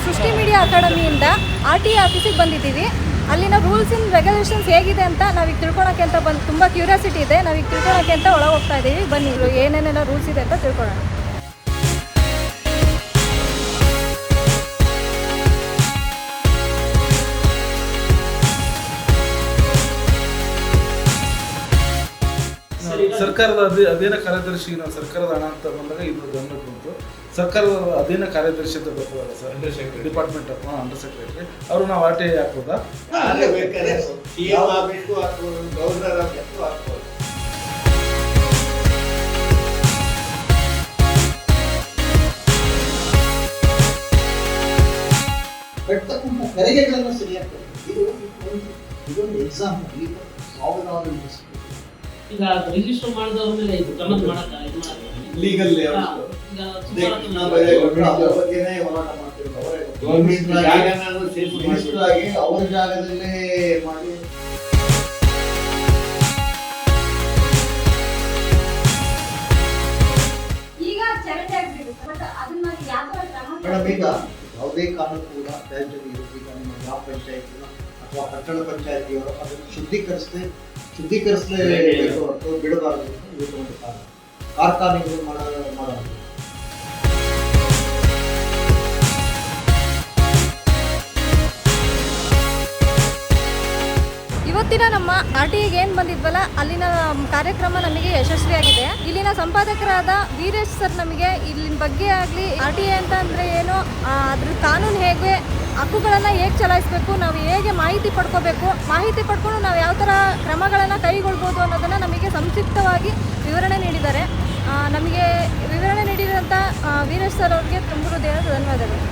ಸೃಷ್ಟಿ media ಅಕಾಡೆಮಿಯಿಂದ RTA ಆಫೀಸಿಗೆ ಬಂದಿದ್ದೀವಿ. ಅಲ್ಲಿನ ರೂಲ್ಸ್ ಆ್ಯಂಡ್ ರೆಗ್ಯುಲೇಷನ್ಸ್ ಹೇಗಿದೆ ಅಂತ ನಾವೀಗ ತಿಳ್ಕೊಳಕ್ಕೆ ಅಂತ ಬಂದು ತುಂಬ ಕ್ಯೂರಿಯಾಸಿಟಿ ಇದೆ. ನಾವೀಗ ತಿಳ್ಕೊಳಕ್ಕೆ ಅಂತ ಒಳಗೆ ಹೋಗ್ತಾ ಇದ್ದೀವಿ. ಬನ್ನಿ ಏನೇನೆಲ್ಲ ರೂಲ್ಸ್ ಇದೆ ಅಂತ ತಿಳ್ಕೊಳ್ಳೋಣ. ಸರ್ಕಾರದ ಅಧೀನ ಕಾರ್ಯದರ್ಶಿ ನಾವು ಸರ್ಕಾರದ ಹಣ ಅಂತ ಬಂದಾಗ ಇದು ಗಮನಕ್ಕೆ ಬಂತು. ಸರ್ಕಾರದ ಅಧೀನ ಕಾರ್ಯದರ್ಶಿ ಅಂತ ಬರ್ತದಲ್ಲ sir, department of under secretary ಅವರು ನಾವು RTA ಹಾಕ್ಬೋದಾ? ಕಟ್ಟತಕ್ಕಂಥ ತೆರಿಗೆಗಳನ್ನು ಸರಿಯಾಗ್ತದೆ. ಇದೊಂದು ಎಕ್ಸಾಂಪಲ್. ಈಗ ಸಾವಿರಾರು ಈಗ ರಿಜಿಸ್ಟರ್ ಮಾಡಿದವ್ರ ಮೇಲೆ ಇದು ಕ್ರಮ ಮಾಡಕ ಲೀಗಲ್ ಅವರ ಜಾಗದಲ್ಲೇ ಮಾಡಿ ಮೇಡಮ್, ಈಗ ಯಾವುದೇ ಕಾರಣಕ್ಕೂ ಕೂಡ ತ್ಯಾಜ್ಯ ನೀರು ಈಗ ನಿಮ್ಮ ಗ್ರಾಮ ಪಂಚಾಯತ್ನ ಅಥವಾ ಪಟ್ಟಣ ಪಂಚಾಯತಿಯವರು ಅದನ್ನು ಶುದ್ಧೀಕರಿಸಲೇಬೇಕು ಅಥವಾ ಬಿಡಬಾರದು ಅಂತ ಇದು ಒಂದು ಕಾರಣ. ಕಾರ್ಖಾನೆಗಳು ಮಾಡಬಾರದು. ಇವತ್ತಿನ ನಮ್ಮ RTAಗೆ ಏನು ಬಂದಿದ್ವಲ್ಲ, ಅಲ್ಲಿನ ಕಾರ್ಯಕ್ರಮ ನಮಗೆ ಯಶಸ್ವಿಯಾಗಿದೆ. ಇಲ್ಲಿನ ಸಂಪಾದಕರಾದ ವೀರೇಶ್ ಸರ್ ನಮಗೆ ಇಲ್ಲಿನ ಬಗ್ಗೆ ಆಗಲಿ RTA ಅಂತ ಅಂದರೆ ಏನು, ಅದ್ರ ಕಾನೂನು ಹೇಗೆ, ಹಕ್ಕುಗಳನ್ನು ಹೇಗೆ ಚಲಾಯಿಸಬೇಕು, ನಾವು ಹೇಗೆ ಮಾಹಿತಿ ಪಡ್ಕೊಂಡು ನಾವು ಯಾವ ಥರ ಕ್ರಮಗಳನ್ನು ಕೈಗೊಳ್ಬೋದು ಅನ್ನೋದನ್ನು ನಮಗೆ ಸಂಕ್ಷಿಪ್ತವಾಗಿ ವಿವರಣೆ ನೀಡಿದ್ದಾರೆ. ನಮಗೆ ವಿವರಣೆ ನೀಡಿದಂಥ ವೀರೇಶ್ ಸರ್ ಅವರಿಗೆ ತುಂಬ ಹೃದಯದ ಧನ್ಯವಾದಗಳು.